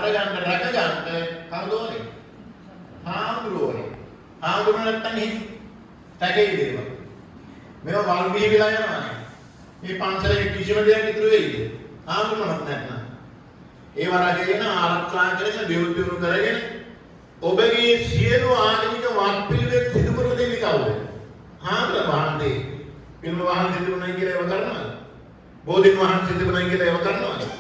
බඩගන්න රැකගන්න කවුද ඕනේ? හාමුදුරුවනේ. හාමුදුරුවෝ නැත්තම් එහෙම තැකේ දේව. මේවා වල් බිහි වෙලා යනවානේ. මේ පන්සලේ කිසිම දෙයක් ඉතුරු වෙයිද? හාමුදුරුවෝත් නැත්නම්. ඒ වරගෙන ආරක්ෂා කරගෙන දියුණු කරගෙන ඔබගේ සියලු ආගමික වත්පිළිවෙත් සිදු කර දෙන්නේ කවුද? හාමුදුරුවෝ වහන්සේ. පින්ම වහන්සේ තිබුණා කියලා ඒව කරනවද? බෝධින් වහන්සේ තිබුණා කියලා ඒව කරනවද?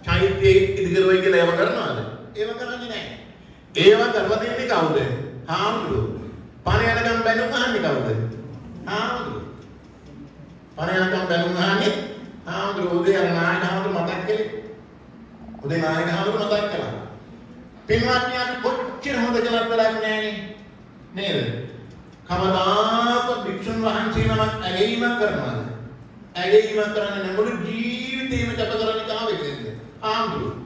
චෛත්‍යයේ ඉදිකරුවයි කියලා ඒව කරනවද? ඒව කරන්නේ නැහැ. ඒව කරලා දෙන්නේ කවුද? හාමුදුරුවෝ. පණ යනකම් බැනුම් අහන්නේ කවුද? හාමුදුරුවෝ. පණ යනකම් බැනුම් අහන්නේ හාමුදුරුවෝ. උදේ අර නායක හාමුදුරුවෝ මතක් කළේ. උදේ නායක හාමුදුරුවෝ මතක් කළා. පින්වත්නියට කොච්චර හොඳ කළත් වැඩක් නැහැ නේද? කවදාකවත් භික්ෂුන් වහන්සේ නමක් ඇගීමක් කරනවද? ඇගීමක් කරන්නේ නැහැ. මුළු ජීවිතේම කැප කරන්නේ කාවෙද? හාමුදුරුවෝ.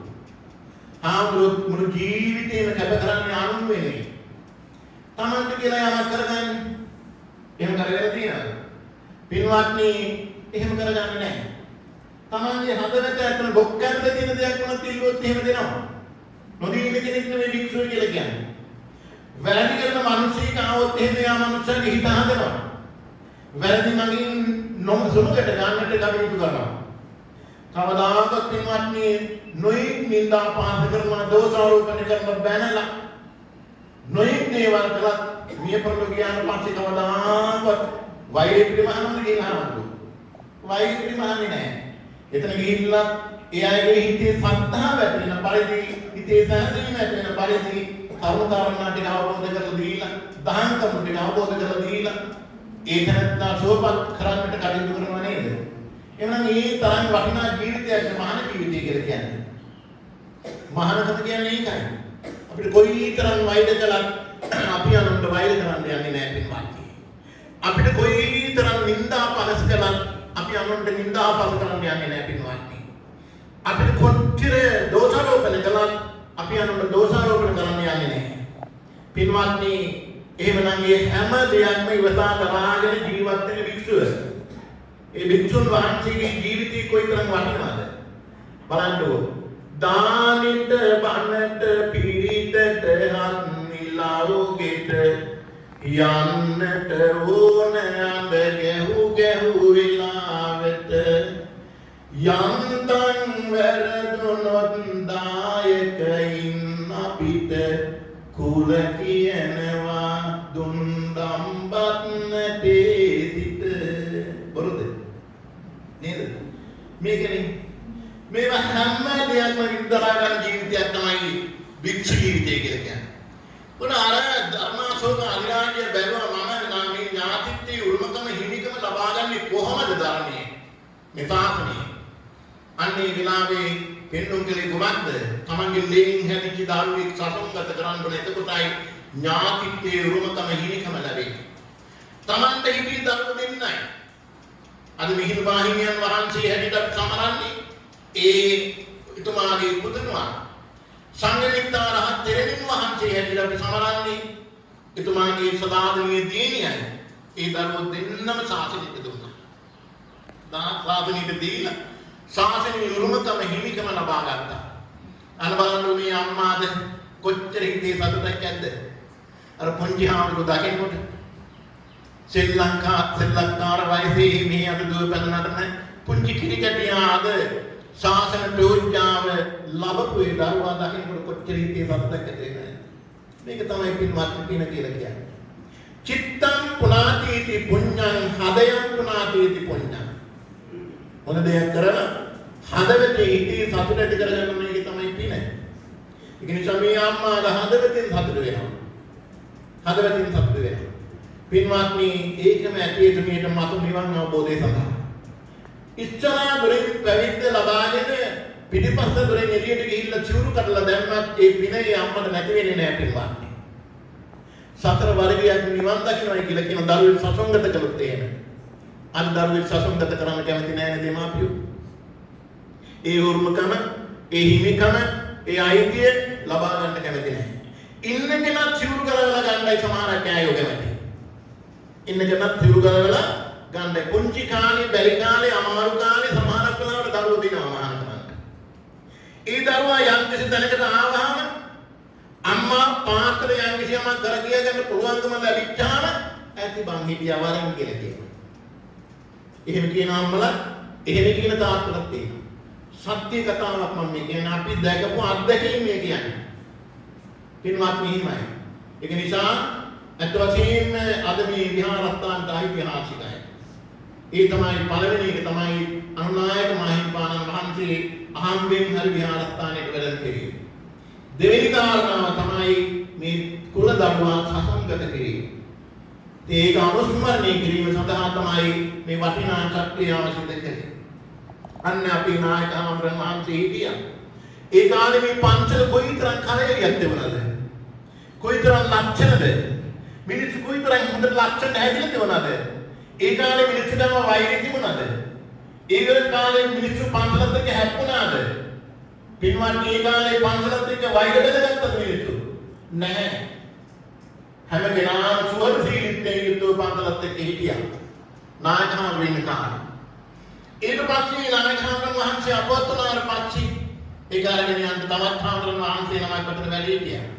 හාමුදුරුවෝ මුළු ජීවිතේම කැප කරන්නේ අනුන් වෙන්නේ. තමන්ට කියලා යමක් කරගන්න. එහෙම කරගෙන තියනද? පින්වත්නි එහෙම කරගන්නේ නැහැ. තමන්ගේ හදවත ඇතුළේ බොක්කන්ද තියෙන දෙයක් වුණත් ඉල්ලුවොත් එහෙම දෙනවා. නොදීන කෙනෙක් නෙවෙයි භික්ෂුව කියලා කියන්නේ. වැරදි කරන මිනිස්සෙක් ආවොත් එහෙම යා මිනිස්සගේ හිත හදනවා. වැරදි මගින් නොසුණුකට ගන්නට කටයුතු කරනවා. කවදාකවත් පින්වත්නි නොයෙක් නින්දා පාස කරන දෝෂාරෝපණ කරන බැනලා නොයෙක් දේවල් කළත් මිය පරලෝ ගියාට පස්සේ කවදාකවත් වෛරය පිළිමහනම ගිහිනාවු. වෛරය පිළිමහන්නේ නැහැ. එතන ගිහිල්ලා ඒ අයගේ හිතේ සත්‍තාව ඇති වෙන පරිදි හිතේ සැනසීම ඇති වෙන පරිදි කරුණාකාරණා ටික අවබෝධ කරලා දීලා දහංකම ටික අවබෝධ කරලා දීලා ඒ තැනත්තා සෝපත් කරන්නට කටයුතු කරනවා නේද? එහෙනම් මේ තරම් වටිනා ජීවිතයක් මහාන ජීවිතය කියලා කියන්නේ. මහානකම කියන්නේ ඒකයි. අපිට කොයිතරම් වෛර කළත් අපි අනුන්ට වෛර කරන්න යන්නේ නැහැ පින්වත්නි. අපිට කොයිතරම් නිന്ദා පලස් කළත් අපි අනුන්ට නිന്ദා පලස් කරන්න යන්නේ නැහැ පින්වත්නි. අපිට කොච්චර දෝෂාරෝපණ කළත් අපි අනුන්ට දෝෂාරෝපණ කරන්න යන්නේ නැහැ. පින්වත්නි එහෙමනම් මේ හැම දෙයක්ම ඉවසා කරාගෙන ජීවත් වෙන භික්ෂුව. ඒ භික්ෂුන් වහන්සේගේ ජීවිතය කොයිතරම් වටිනවද? බලන්නකෝ. දානෙට බණට පිරිතට හත්නිලාවුගෙට යන්නට ඕන අඳ ගැහු වෙලාවට යන්තන් වැරදුනොත් දායකයින් අපිට කුල කියනවා දුන්දම්බත් නැටේ සිට බොරුද නේද මේකනේ මේවා හැම දෙයක්ම විඳලා ගන්න ජීවිතයක් තමයි භික්ෂු ජීවිතය කියලා කියන්නේ. උන අර ධර්මාශෝක අරියාණ්‍ය බැලුවා මම මේ ඥාතිත්වයේ උරුමකම හිමිකම ලබා ගන්නේ කොහොමද ධර්මයේ මේ පාපනේ අන්නේ විලාවේ පෙන්නුම් කලේ කුමක්ද? තමන්ගේ ලේනින් හැදිච්ච දරුවෙක් සසුන්ගත කරන්න ඕනේ. එතකොටයි ඥාතිත්වයේ උරුමකම හිමිකම ලැබෙන්නේ. තමන්ට හිමි දරුවෝ දෙන්නයි. අද මිහිඳු මාහිමියන් වහන්සේ හැටියට සමරන්නේ ඒ ඊතුමාගේ පුතුණුවා. සංඝමිත්තා රහත් තෙරණින් වහන්සේ හැටියට සමරන්නේ ඊතුමාගේ සදාදනීය දියණියයි. ඒ දරුවෝ දෙන්නම සාසනෙට දුන්නා. දානපාදනිට දීලා ශාසනීය උරුමකම හිමිකම ලබා ගත්තා. අන්න බලන්න මේ අම්මාද කොච්චර හිතේ සතුටක් ඇද්ද? අර පුංචි හාමුදුරුවෝ දකින්නකොට ශ්‍රී ලංකාර වයසේ මේ අද දුව පැනනට පුංචි කිරිකැටියා අද ශාසන ප්‍රෝඥාව ලැබපු ඒ දරුවා දකින්නකොට කොච්චර හිතේ සතුටක් ඇද්ද? මේක තමයි පින්වත් පින කියලා කියන්නේ. චිත්තං පුනාතීති පුඤ්ඤං හදයං පුනාතීති පුඤ්ඤං. මොන දෙයක් කරලා හදවතේ හිතේ සතුට ඇති කරගන්න මේක තමයි පින. ඒක නිසා මේ අම්මා හදවතෙන් සතුට වෙනවා. හදවතින් සතුට වෙනවා. පින්වත්නි ඒකම ඇටියට මේට මතු නිවන් අවබෝධය සඳහා. ඉස්සරහ දොරින් පැවිද්ද ලබාගෙන පිටිපස්ස දොරින් එළියට ගිහිල්ලා චූරු කඩලා දැම්මත් ඒ පිනේ අම්මට නැති වෙන්නේ නැහැ පින්වත්නි. සතර වර්ගයක් නිවන් දකින්නයි කියලා කියන දරුවෙක් සසංගත කළොත් එහෙම. අන් දරුවෙක් සසංගත කරන්න කැමති නැහැ දෙමාපියෝ. ඒ උරුමකම, ඒ හිමිකම, ඒ අයිතිය ලබා ගන්න කැමති නැහැ. ඉන්න කෙනා චූරු කරලා ගන්නයි සමහරක් අයෝ කැමති. ඉන්න කෙනා චූරු කරලා ගන්නයි පුංචි කාලේ, බැරි කාලේ, අමාරු කාලේ සමහරක් වෙලාවට දරුවෝ දිනවා මහානකමන්ට. ඒ දරුවා යම් කිසි තැනකට ආවහම කිසියම්ක් කර කියාගන්න පුළුවන්කම ලැබිච්චාම ඇති බං හිටියා වරන් කියලා කියනවා. එහෙම කියන අම්මලා එහෙම කියන තාත්තලා තියෙනවා. සත්‍ය කතාවක් මම මේ කියන්නේ අපි දැකපු අත්දැකීම් මේ කියන්නේ. පින්වත් මෙහිමයි. ඒක නිසා අත් වශයෙන්ම අද මේ විහාරස්ථානට ඓතිහාසිකයි. ඒ තමයි පළවෙනි එක තමයි අනුනායක මහින්පාණන් වහන්සේ අහම්බෙන් හරි විහාරස්ථානයට වැඩම කෙරේ. දෙවෙනි කාරණාව තමයි මේ කුල දරුවා සසංගත කිරීම. ඒක අනුස්මරණය කිරීම සඳහා තමයි මේ වටිනා ශක්තියව සිදු කළේ. අන්න අපේ නායක ආමරණ වහන්සේ හිටියා. ඒ කාලේ මේ පන්සල කොයිතරම් කලෙලියක් තිබුණාද? කොයිතරම් ලක්ෂණද? මිනිස්සු කොයිතරම් හොඳ ලක්ෂණ හැදිලා තිබුණාද? ඒ කාලේ මිනිස්සුන්ටම වෛරය තිබුණාද? ඒ කාලේ මිනිස්සු පන්සලත් එක්ක හැප්පුණාද? පින්වත් ඒ කාලේ පන්සලත් එක්ක වෛර බෙදගත්තද මිනිස්සු? නැහැ. හැම කෙනාම සුවදශීලීත්වයෙන් යුක්තව පන්සලත් එක්ක හිටියා. නායකහම වෙන්න කාලේ. ඊට පස්සේ නායකහම වහන්සේ අපවත් වුණාට පස්සේ ඒ කාලේ යන තවත් හාමුදුරන් වහන්සේ නමක් අතර වැඩි හිටියා.